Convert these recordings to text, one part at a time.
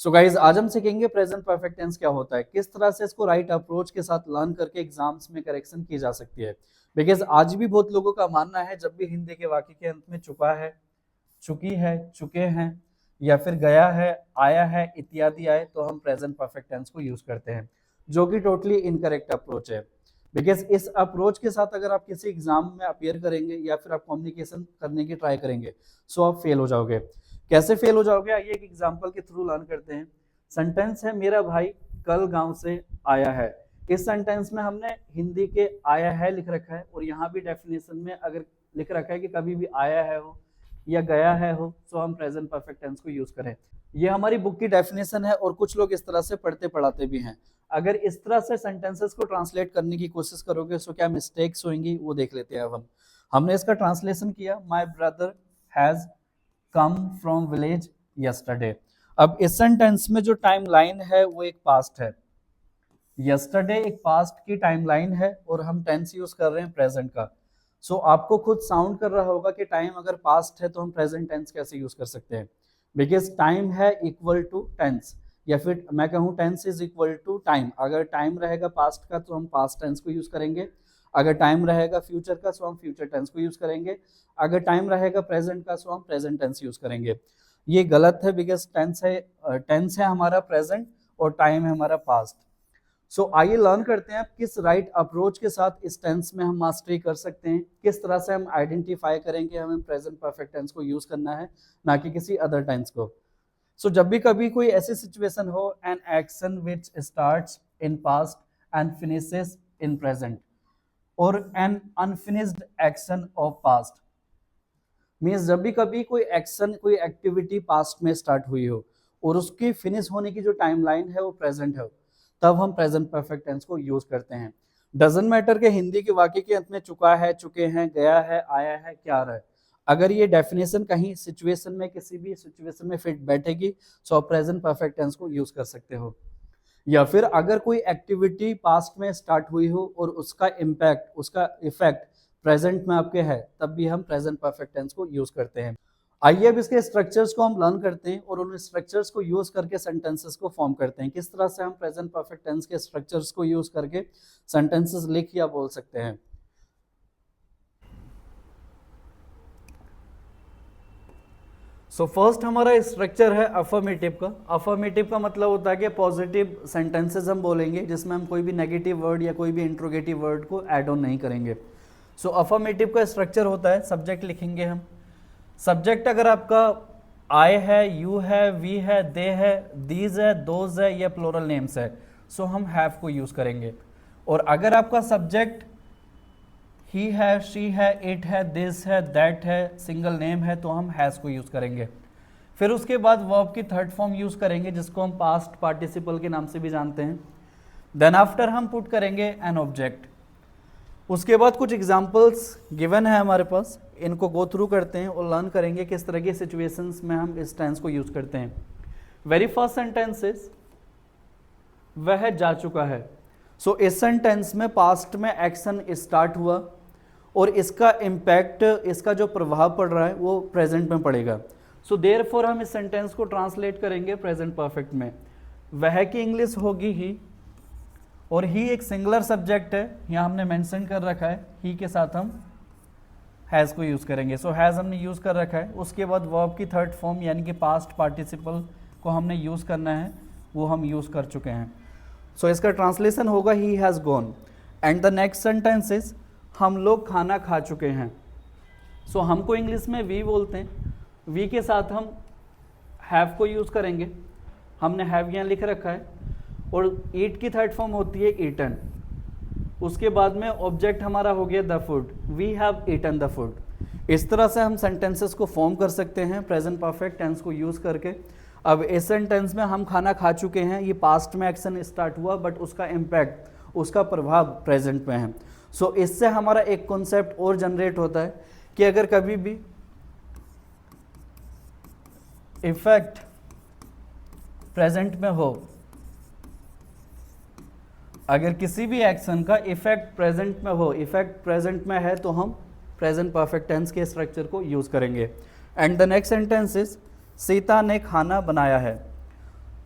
So guys आज हम सीखेंगे प्रेजेंट परफेक्ट टेंस क्या होता है, किस तरह से इसको राइट अप्रोच के साथ लर्न करके एग्जाम्स में करेक्शन की जा सकती है। बिकॉज आज भी बहुत लोगों का मानना है जब भी हिंदी के वाक्य के अंत में चुका है, चुकी है, चुके हैं या फिर गया है, आया है इत्यादि आए तो हम प्रेजेंट परफेक्ट टेंस को यूज करते हैं, जो कि टोटली इनकरेक्ट अप्रोच है। बिकॉज इस अप्रोच के साथ अगर आप किसी एग्जाम में अपियर करेंगे या फिर आप कम्युनिकेशन करने की ट्राई करेंगे सो आप फेल हो जाओगे। कैसे फेल हो जाओगे, आइए एक एग्जाम्पल के थ्रू लर्न करते हैं। सेंटेंस है मेरा भाई कल गांव से आया है। इस सेंटेंस में हमने हिंदी के आया है लिख रखा है और यहाँ भी डेफिनेशन में अगर लिख रखा है कि कभी भी आया है हो या गया है हो तो हम प्रेजेंट परफेक्ट टेंस को यूज करें। ये हमारी बुक की डेफिनेशन है और कुछ लोग इस तरह से पढ़ते पढ़ाते भी हैं। अगर इस तरह से सेंटेंसेस को ट्रांसलेट करने की कोशिश करोगे तो क्या मिस्टेक्स होंगी वो देख लेते हैं। अब हमने इसका ट्रांसलेशन किया, my brother has come from village yesterday. अब इस सेंटेंस में जो टाइम लाइन है वो एक पास्ट है, यस्टरडे एक पास्ट की टाइमलाइन है और हम टेंस यूज कर रहे हैं प्रेजेंट का। सो आपको खुद साउंड कर रहा होगा कि टाइम अगर पास्ट है तो हम प्रेजेंट टेंस कैसे यूज कर सकते हैं। बिकॉज टाइम है इक्वल टू टेंस, या फिर मैं कहूँ tense is equal to time. अगर टाइम रहेगा पास्ट का तो हम पास्ट टेंस को यूज करेंगे, अगर टाइम रहेगा फ्यूचर का तो हम फ्यूचर टेंस को यूज करेंगे, अगर टाइम रहेगा प्रेजेंट का तो हम प्रेजेंट टेंस यूज करेंगे। ये गलत है बिकॉज टेंस है हमारा प्रेजेंट और टाइम है हमारा पास्ट। सो आइए लर्न करते हैं किस राइट अप्रोच के साथ इस टेंस में हम मास्टरी कर सकते हैं, किस तरह से हम आइडेंटिफाई करेंगे हमें प्रेजेंट परफेक्ट टेंस को यूज करना है ना कि किसी अदर टेंस को। सो जब भी कभी कोई ऐसी सिचुएशन हो, an action which starts in past and finishes in present और an unfinished action of past, means जब भी कभी कोई एक्शन कोई एक्टिविटी पास्ट में स्टार्ट हुई हो और उसकी फिनिश होने की जो टाइमलाइन है वो प्रेजेंट है, तब हम प्रेजेंट परफेक्ट टेंस को यूज करते हैं। डजंट मैटर के हिंदी के वाक्य के अंत में चुका है, चुके हैं, गया है, आया है, क्या आ रहा है, अगर ये डेफिनेशन कहीं सिचुएशन में किसी भी सिचुएशन में फिट बैठेगी तो आप प्रेजेंट परफेक्ट टेंस को यूज कर सकते हो। या फिर अगर कोई एक्टिविटी पास्ट में स्टार्ट हुई हो और उसका इम्पैक्ट उसका इफेक्ट प्रेजेंट में आपके है, तब भी हम प्रेजेंट परफेक्ट टेंस को यूज करते हैं। आइए अब इसके स्ट्रक्चर्स को हम लर्न करते हैं और उन स्ट्रक्चर्स को यूज करके सेंटेंसेस को फॉर्म करते हैं। किस तरह से हम प्रेजेंट परफेक्ट टेंस के स्ट्रक्चर्स को यूज करके सेंटेंसेस लिख या बोल सकते हैं। सो फर्स्ट हमारा स्ट्रक्चर है अफर्मेटिव का। अफर्मेटिव का मतलब होता है कि पॉजिटिव सेंटेंसेस हम बोलेंगे जिसमें हम कोई भी नेगेटिव वर्ड या कोई भी इंट्रोगेटिव वर्ड को ऐड ऑन नहीं करेंगे। सो अफर्मेटिव का स्ट्रक्चर होता है, सब्जेक्ट लिखेंगे हम। सब्जेक्ट अगर आपका आई है, यू है, वी है, दे है, दीज है, दोज है या प्लोरल नेम्स है, सो हम हैव को यूज करेंगे। और अगर आपका सब्जेक्ट ही है, शी है, इट है, दिस है, दैट है, सिंगल नेम है, तो हम हैज को यूज करेंगे। फिर उसके बाद वर्ब की थर्ड फॉर्म यूज करेंगे जिसको हम पास्ट पार्टिसिपल के नाम से भी जानते हैं। देन आफ्टर हम पुट करेंगे एन ऑब्जेक्ट। उसके बाद कुछ एग्जाम्पल्स गिवन है हमारे पास, इनको गो थ्रू करते हैं और लर्न करेंगे किस तरह की सिचुएशंस में हम इस टेंस को यूज करते हैं। वेरी फर्स्ट सेंटेंस इज वह जा चुका है। सो इस सेंटेंस में पास्ट में एक्शन स्टार्ट हुआ और इसका इम्पैक्ट, इसका जो प्रभाव पड़ रहा है वो प्रेजेंट में पड़ेगा। सो देयरफॉर हम इस सेंटेंस को ट्रांसलेट करेंगे प्रेजेंट परफेक्ट में। वह की इंग्लिश होगी ही, और ही एक सिंगुलर सब्जेक्ट है, यहाँ हमने मेंशन कर रखा है, ही के साथ हम हैज़ को यूज़ करेंगे। सो हैज़ हमने यूज़ कर रखा है। उसके बाद वर्ब की थर्ड फॉर्म यानी कि पास्ट पार्टिसिपल को हमने यूज़ करना है, वो हम यूज़ कर चुके हैं। सो इसका ट्रांसलेशन होगा he has gone. And the next sentence is हम लोग खाना खा चुके हैं। सो हमको इंग्लिश में वी बोलते हैं, वी के साथ हम हैव को यूज़ करेंगे। हमने हैव यहाँ लिख रखा है और ईट की थर्ड फॉर्म होती है ईटन। उसके बाद में ऑब्जेक्ट हमारा हो गया the food, we have eaten the food. इस तरह से हम सेंटेंसेस को फॉर्म कर सकते हैं प्रेजेंट परफेक्ट टेंस को यूज़ करके। अब इस सेंटेंस में हम खाना खा चुके हैं, ये पास्ट में एक्शन स्टार्ट हुआ बट उसका इम्पैक्ट, उसका प्रभाव प्रेजेंट में है। सो इससे हमारा एक कॉन्सेप्ट और जनरेट होता है कि अगर कभी भी इफेक्ट प्रेजेंट में हो, अगर किसी भी एक्शन का इफेक्ट प्रेजेंट में हो, इफेक्ट प्रेजेंट में है, तो हम प्रेजेंट परफेक्ट टेंस के स्ट्रक्चर को यूज करेंगे। And the next sentence is Sita ने खाना बनाया है।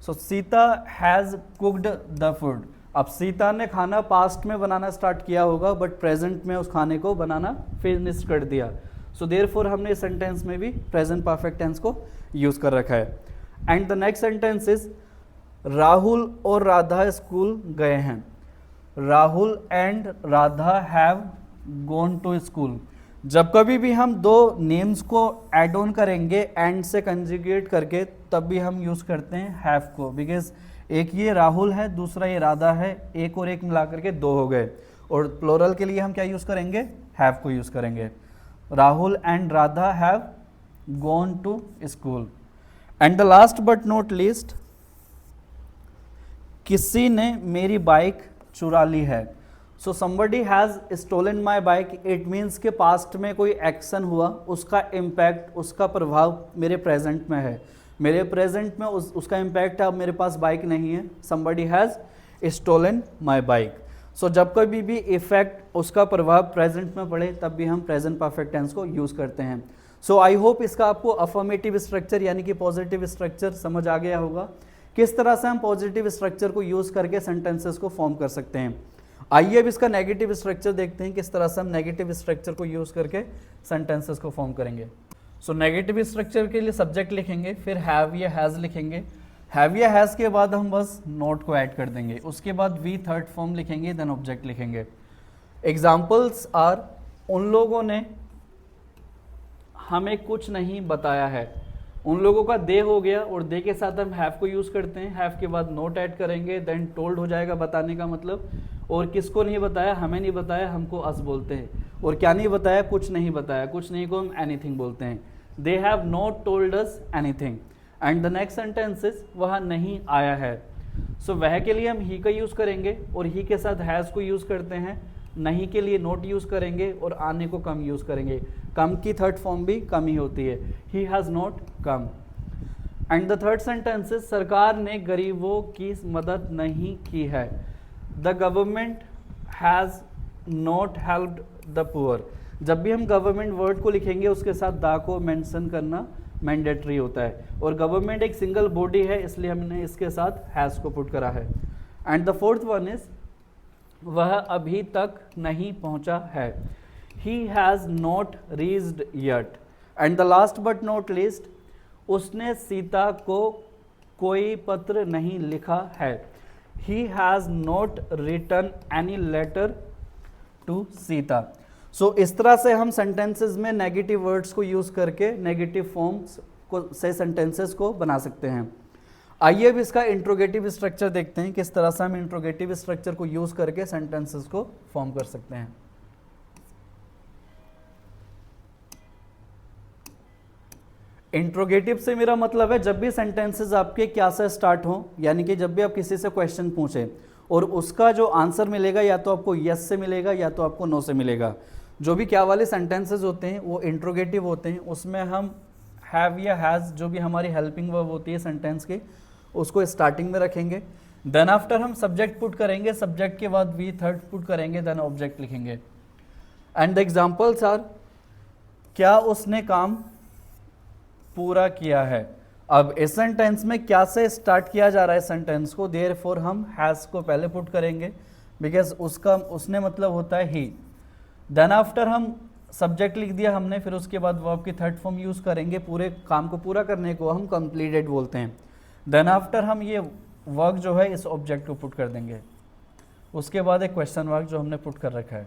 So Sita has cooked the food. अब सीता ने खाना पास्ट में बनाना स्टार्ट किया होगा, बट प्रेजेंट में उस खाने को बनाना फिनिश कर दिया। सो देयरफॉर हमने इस सेंटेंस में भी प्रेजेंट परफेक्ट टेंस को यूज कर रखा है। And the next sentence is Rahul और राधा स्कूल गए हैं। Rahul and Radha have gone to school. जब कभी भी हम दो नेम्स को ऐड ऑन करेंगे एंड से कंजुगेट करके, तब भी हम यूज करते हैं हैव को, बिकॉज एक ये राहुल है, दूसरा ये राधा है, एक और एक मिला करके दो हो गए, और प्लोरल के लिए हम क्या यूज करेंगे, हैव को यूज करेंगे। Rahul and Radha have gone to school. And the last but not least, किसी ने मेरी बाइक चुरा ली है। So somebody has stolen my bike, it means के पास्ट में कोई एक्शन हुआ, उसका इम्पैक्ट, उसका प्रभाव मेरे प्रेजेंट में है। मेरे प्रेजेंट में उसका इम्पैक्ट है, अब मेरे पास बाइक नहीं है। somebody has stolen my bike. So जब कभी भी इफेक्ट, उसका प्रभाव प्रेजेंट में पड़े, तब भी हम प्रेजेंट परफेक्ट टेंस को यूज करते हैं। सो आई होप इसका आपको अफर्मेटिव स्ट्रक्चर यानी कि पॉजिटिव स्ट्रक्चर समझ आ गया होगा, किस तरह से हम पॉजिटिव स्ट्रक्चर को यूज करके सेंटेंसेस को फॉर्म कर सकते हैं। आइए अब इसका नेगेटिव स्ट्रक्चर देखते हैं, किस तरह से हम नेगेटिव स्ट्रक्चर को यूज करके सेंटेंसेस को फॉर्म करेंगे। सो नेगेटिव स्ट्रक्चर के लिए सब्जेक्ट लिखेंगे, फिर हैव या हैज लिखेंगे। हैव या हैज के बाद हम बस नोट को ऐड कर देंगे, उसके बाद वी थर्ड फॉर्म लिखेंगे, देन ऑब्जेक्ट लिखेंगे। एग्जाम्पल्स आर, उन लोगों ने हमें कुछ नहीं बताया है। उन लोगों का दे हो गया, और दे के साथ हम हैव को यूज करते हैं, हैव के बाद नोट ऐड करेंगे, देन टोल्ड हो जाएगा बताने का मतलब। और किसको नहीं बताया, हमें नहीं बताया, हमको अस बोलते हैं। और क्या नहीं बताया, कुछ नहीं बताया, कुछ नहीं को हम एनीथिंग बोलते हैं। They have not told us anything. And the next sentence is, वह नहीं आया है। सो वह के लिए हम ही का यूज करेंगे, और ही के साथ हैज को यूज करते हैं। नहीं के लिए नोट यूज करेंगे, और आने को कम यूज करेंगे। कम की थर्ड फॉर्म भी कम ही होती है, he has not come. And the third sentence is, सरकार ने गरीबों की मदद नहीं की है। The government has not helped the poor. जब भी हम गवर्नमेंट वर्ड को लिखेंगे, उसके साथ द को मेंशन करना मैंडेटरी होता है, और गवर्नमेंट एक सिंगल बॉडी है, इसलिए हमने इसके साथ हैज को पुट करा है। And the fourth one is, वह अभी तक नहीं पहुंचा है। He has not reached yet. And the last but not least, उसने सीता को कोई पत्र नहीं लिखा है। He has not written any letter to Sita. सो इस तरह से हम सेंटेंसेस में नेगेटिव वर्ड्स को यूज करके नेगेटिव फॉर्म्स को से सेंटेंसेस को बना सकते हैं। आइए अब इसका इंट्रोगेटिव स्ट्रक्चर देखते हैं, किस तरह से हम इंट्रोगेटिव स्ट्रक्चर को यूज करके सेंटेंसेस को फॉर्म कर सकते हैं। इंट्रोगेटिव से मेरा मतलब है, जब भी सेंटेंसेस आपके क्या से स्टार्ट हो, यानी कि जब भी आप किसी से क्वेश्चन पूछें और उसका जो आंसर मिलेगा या तो आपको यस से मिलेगा या तो आपको नो से मिलेगा। जो भी क्या वाले सेंटेंसेस होते हैं वो इंट्रोगेटिव होते हैं, उसमें हम हैव या हैज़, जो भी हमारी हेल्पिंग वर्ब होती है सेंटेंस की, उसको स्टार्टिंग में रखेंगे। देन आफ्टर हम सब्जेक्ट पुट करेंगे, सब्जेक्ट के बाद वी थर्ड पुट करेंगे, देन ऑब्जेक्ट लिखेंगे। एंड द एग्जाम्पल्स आर, क्या उसने काम पूरा किया है। अब इस सेंटेंस में क्या से स्टार्ट किया जा रहा है सेंटेंस को, देयरफॉर हम हैज को पहले पुट करेंगे, बिकॉज उसका उसने मतलब होता है ही। देन आफ्टर हम सब्जेक्ट लिख दिया हमने, फिर उसके बाद वर्ब की थर्ड फॉर्म यूज करेंगे, पूरे काम को पूरा करने को हम कंप्लीटेड बोलते हैं। देन आफ्टर हम ये वर्क जो है इस ऑब्जेक्ट को पुट कर देंगे, उसके बाद एक क्वेश्चन वर्क जो हमने पुट कर रखा है।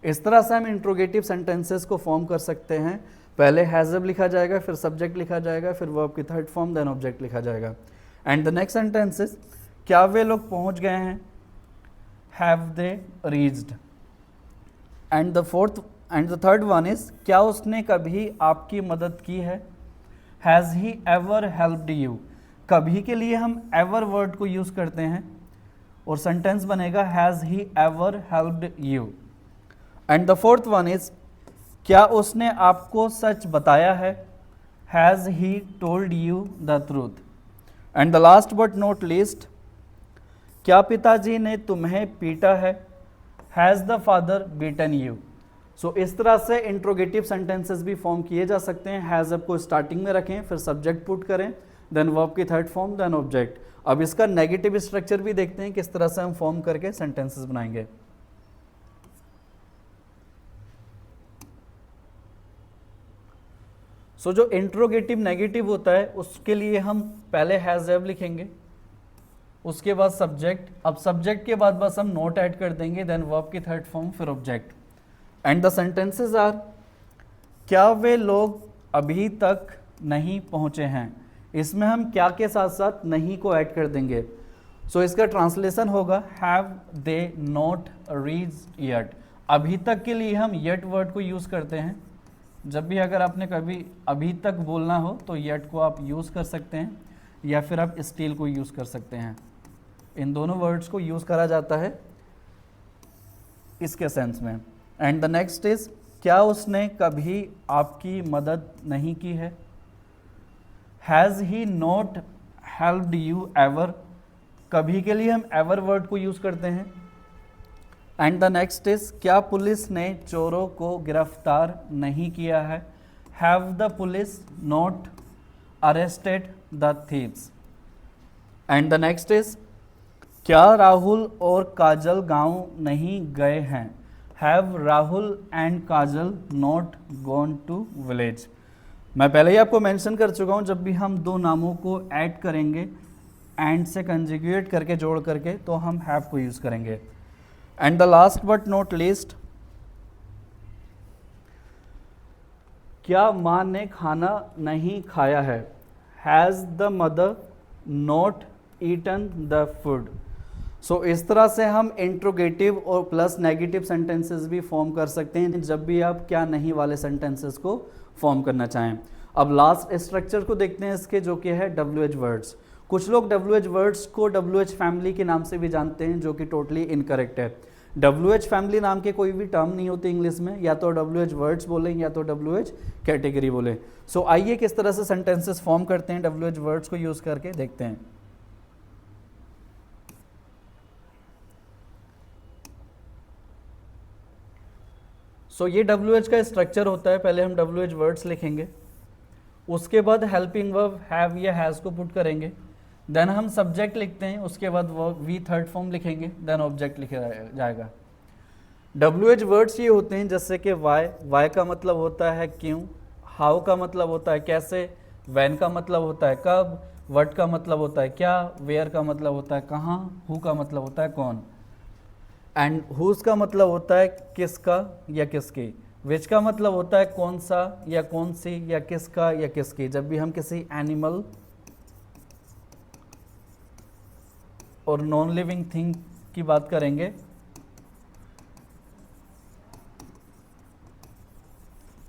इस तरह से हम इंट्रोगेटिव सेंटेंसेस को फॉर्म कर सकते हैं। पहले हैज लिखा जाएगा, फिर सब्जेक्ट लिखा जाएगा, फिर वर्ब की थर्ड फॉर्म, देन ऑब्जेक्ट लिखा जाएगा। एंड द नेक्स्ट सेंटेंसेस, क्या वे लोग पहुंच गए हैं, have they reached. And the third one is, क्या उसने कभी आपकी मदद की है, has he ever helped you. कभी के लिए हम एवर वर्ड को यूज करते हैं और सेंटेंस बनेगा has he ever helped you. And the fourth one is, क्या उसने आपको सच बताया है, has he told you the truth. And the last but not least, क्या पिताजी ने तुम्हें पीटा है, has the father beaten you. So इस तरह से इंट्रोगेटिव सेंटेंसेस भी फॉर्म किए जा सकते हैं। हैज को स्टार्टिंग में रखें, फिर सब्जेक्ट पुट करें, देन वर्ब की थर्ड फॉर्म, देन ऑब्जेक्ट। अब इसका नेगेटिव स्ट्रक्चर भी देखते हैं किस तरह से हम फॉर्म करके सेंटेंसेस बनाएंगे। सो जो इंट्रोगेटिव नेगेटिव होता है उसके लिए हम पहले हैज हैव लिखेंगे, उसके बाद सब्जेक्ट, अब सब्जेक्ट के बाद बस हम नोट ऐड कर देंगे, देन वर्ब की थर्ड फॉर्म, फिर object. And the sentences are, क्या वे लोग अभी तक नहीं पहुंचे हैं, इसमें हम क्या के साथ साथ नहीं को ऐड कर देंगे। सो इसका ट्रांसलेशन होगा have they not reached yet. अभी तक के लिए हम येट वर्ड को यूज़ करते हैं। जब भी अगर आपने कभी अभी तक बोलना हो तो येट को आप यूज़ कर सकते हैं, या फिर आप स्टिल को यूज़ कर सकते हैं। इन दोनों वर्ड्स को यूज़ करा जाता है इसके सेंस में। एंड द नेक्स्ट इज, क्या उसने कभी आपकी मदद नहीं की है। Has he not helped you ever, कभी के लिए हम एवर वर्ड को यूज़ करते हैं। एंड द नेक्स्ट इज, क्या पुलिस ने चोरों को गिरफ्तार नहीं किया है। Have the police not arrested the thieves. And the next is, क्या राहुल और काजल गांव नहीं गए हैं। Have Rahul and Kajal not gone to village. मैं पहले ही आपको मेंशन कर चुका हूं, जब भी हम दो नामों को ऐड करेंगे एंड से कंजुगेट करके जोड़ करके तो हम हैव को यूज करेंगे। And the last but not least, क्या माँ ने खाना नहीं खाया है। Has the mother not eaten the food. So इस तरह से हम इंट्रोगेटिव और प्लस नेगेटिव सेंटेंसेस भी फॉर्म कर सकते हैं जब भी आप क्या नहीं वाले सेंटेंसेस को फॉर्म करना चाहें। अब लास्ट स्ट्रक्चर को देखते हैं इसके, जो कि है WH वर्ड्स। कुछ लोग WH वर्ड्स को WH फैमिली के नाम से भी जानते हैं, जो कि टोटली इनकरेक्ट है। WH फैमिली नाम के कोई भी टर्म नहीं होते इंग्लिश में, या तो WH वर्ड्स बोलें या तो WH कैटेगरी बोलें। सो आइए किस तरह से सेंटेंसेस फॉर्म करते हैं WH वर्ड्स को यूज़ करके देखते हैं। सो ये WH का स्ट्रक्चर होता है। पहले हम WH वर्ड्स लिखेंगे, उसके बाद हेल्पिंग वर्ब हैव या हैज़ को पुट करेंगे, देन हम सब्जेक्ट लिखते हैं, उसके बाद वी थर्ड फॉर्म लिखेंगे, देन ऑब्जेक्ट लिखा जाएगा। WH वर्ड्स ये होते हैं जैसे कि वाई का मतलब होता है क्यों, हाउ का मतलब होता है कैसे, व्हेन का मतलब होता है कब, व्हाट का मतलब होता है क्या, वेयर का मतलब होता है कहाँ, हु का मतलब होता है कौन, एंड हुज का मतलब होता है किसका या किसकी, विच का मतलब होता है कौन सा या कौन सी या किसका या किसकी। जब भी हम किसी एनिमल और नॉन लिविंग थिंग की बात करेंगे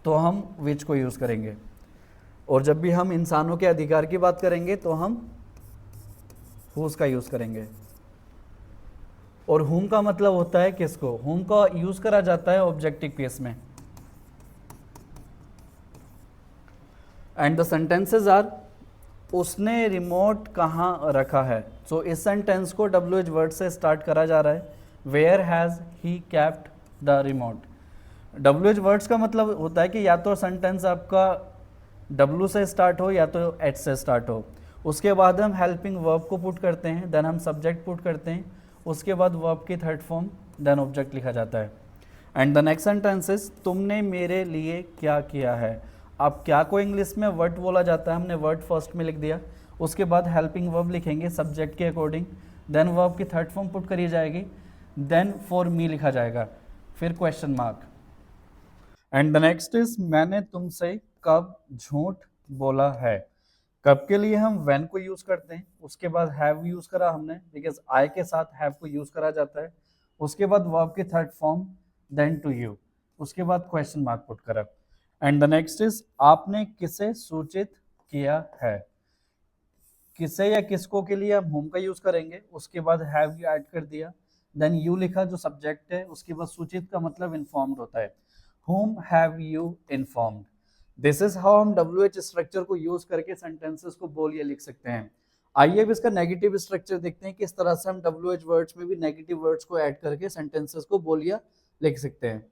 तो हम विच को यूज़ करेंगे, और जब भी हम इंसानों के अधिकार की बात करेंगे तो हम हुज का यूज़ करेंगे। और हुम का मतलब होता है किसको, हुम का यूज़ करा जाता है ऑब्जेक्टिव केस में। एंड द सेंटेंसेस आर, उसने रिमोट कहाँ रखा है। सो इस सेंटेंस को WH वर्ड से स्टार्ट करा जा रहा है, where has he kept the remote. WH words का मतलब होता है कि या तो सेंटेंस आपका W से स्टार्ट हो या तो H से स्टार्ट हो। उसके बाद हम हेल्पिंग वर्ब को पुट करते हैं, देन हम सब्जेक्ट पुट करते हैं, उसके बाद वर्ब की थर्ड फॉर्म, देन ऑब्जेक्ट लिखा जाता है। एंड द नेक्स्ट सेंटेंसेस, तुमने मेरे लिए क्या किया है। अब क्या को इंग्लिश में वर्ड बोला जाता है, हमने वर्ड फर्स्ट में लिख दिया, उसके बाद हेल्पिंग वर्ब लिखेंगे सब्जेक्ट के अकॉर्डिंग, देन वर्ब की थर्ड फॉर्म पुट करी जाएगी, देन फॉर मी लिखा जाएगा, फिर question mark. And the next is, मैंने तुमसे कब झूठ बोला है। कब के लिए हम व्हेन को यूज करते हैं, उसके बाद हैव यूज करा हमने, बिकॉज आई के साथ हैव को यूज करा जाता है, उसके बाद वर्ब की third form, then to you, उसके बाद क्वेश्चन मार्क पुट करा। एंड द नेक्स्ट इज, आपने किसे सूचित किया है। किसे या किसको के लिए हम होम का यूज करेंगे, उसके बाद हैव यू ऐड कर दिया, देन यू लिखा जो सब्जेक्ट है, उसके बाद सूचित का मतलब इन्फॉर्म्ड होता है, whom have you informed। This is how हम WH स्ट्रक्चर को यूज करके सेंटेंसेस को बोल या लिख सकते हैं। आइए अब इसका नेगेटिव स्ट्रक्चर देखते हैं, किस तरह से हम WH वर्ड्स में भी नेगेटिव वर्ड्स को ऐड करके सेंटेंसेस को बोल या लिख सकते हैं।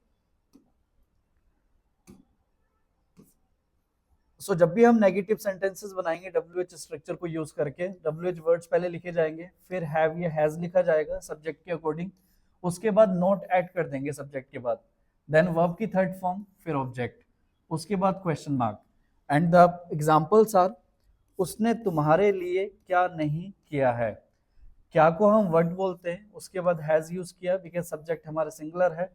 सो जब भी हम नेगेटिव सेंटेंसेस बनाएंगे WH स्ट्रक्चर को यूज करके, WH वर्ड्स पहले लिखे जाएंगे, फिर हैव या हैज लिखा जाएगा सब्जेक्ट के अकॉर्डिंग, उसके बाद नोट ऐड कर देंगे सब्जेक्ट के बाद, देन वर्ब की थर्ड फॉर्म, फिर ऑब्जेक्ट, उसके बाद question mark. And the examples are, उसने तुम्हारे लिए क्या नहीं किया है। क्या को हम वर्ड बोलते हैं, उसके बाद हैज यूज किया बिकॉज सब्जेक्ट हमारा सिंगुलर है,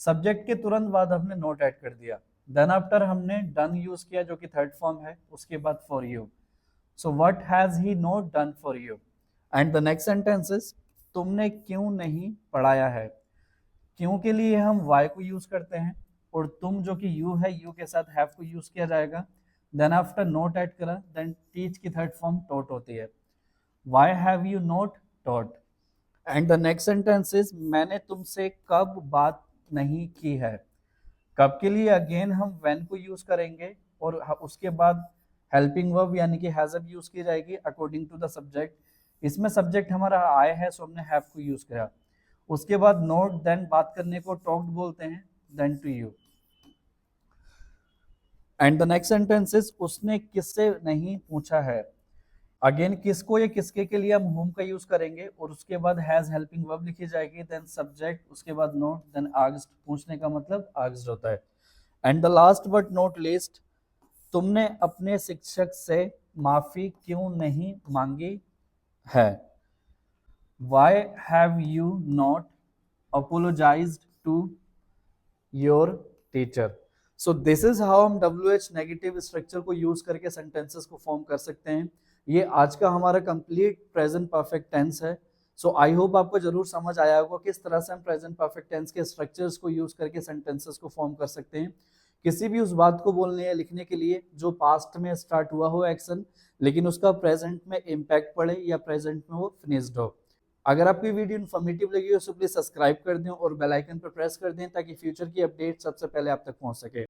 सब्जेक्ट के तुरंत बाद हमने नोट ऐड कर दिया, देन आफ्टर हमने डन यूज किया जो कि थर्ड फॉर्म है, उसके बाद for you. So what has he not done for you. And the next sentence is, तुमने क्यों नहीं पढ़ाया है। क्यों के लिए हम वाई को यूज करते हैं, और तुम जो कि यू है, यू के साथ हैव को यूज किया जाएगा, देन आफ्टर नोट ऐड करा, देन टीच की थर्ड फॉर्म टॉट होती है, why have you not taught. And the next sentence is, मैंने तुमसे कब बात नहीं की है। कब के लिए अगेन हम व्हेन को यूज करेंगे, और उसके बाद हेल्पिंग वर्ब यानी कि हैज अब यूज की जाएगी अकॉर्डिंग टू द सब्जेक्ट। इसमें सब्जेक्ट हमारा आई है, सो हमने हैव को यूज किया, उसके बाद नोट, देन बात करने को टॉक्ड बोलते हैं, then to you. And the next sentence is, उसने किससे नहीं पूछा है। अगेन किसको या किसके के लिए हम होम का यूज करेंगे, और उसके बाद हैज हेल्पिंग वर्ब लिखी जाएगी, देन सब्जेक्ट, उसके बाद नोट, देन आस्क्ड, पूछने का मतलब आस्क्ड होता है। And the last but not least, तुमने अपने शिक्षक से माफी क्यों नहीं मांगी है। Why have you not apologized to your teacher? So this is how हम WH नेगेटिव स्ट्रक्चर को यूज करके सेंटेंसेस को फॉर्म कर सकते हैं। ये आज का हमारा कंप्लीट प्रेजेंट परफेक्ट टेंस है। सो आई होप आपको जरूर समझ आया होगा किस तरह से हम प्रेजेंट परफेक्ट टेंस के स्ट्रक्चर्स को यूज करके सेंटेंसेस को फॉर्म कर सकते हैं। किसी भी उस बात को बोलने या लिखने के लिए जो पास्ट में स्टार्ट हुआ हो एक्शन, लेकिन उसका प्रेजेंट में इम्पैक्ट पड़े या प्रेजेंट में वो फिनिश्ड हो। अगर आपको वीडियो इन्फॉर्मेटिव लगी हो तो प्लीज सब्सक्राइब कर दें और बेल आइकन पर प्रेस कर दें ताकि फ्यूचर की अपडेट सबसे पहले आप तक पहुंच सके।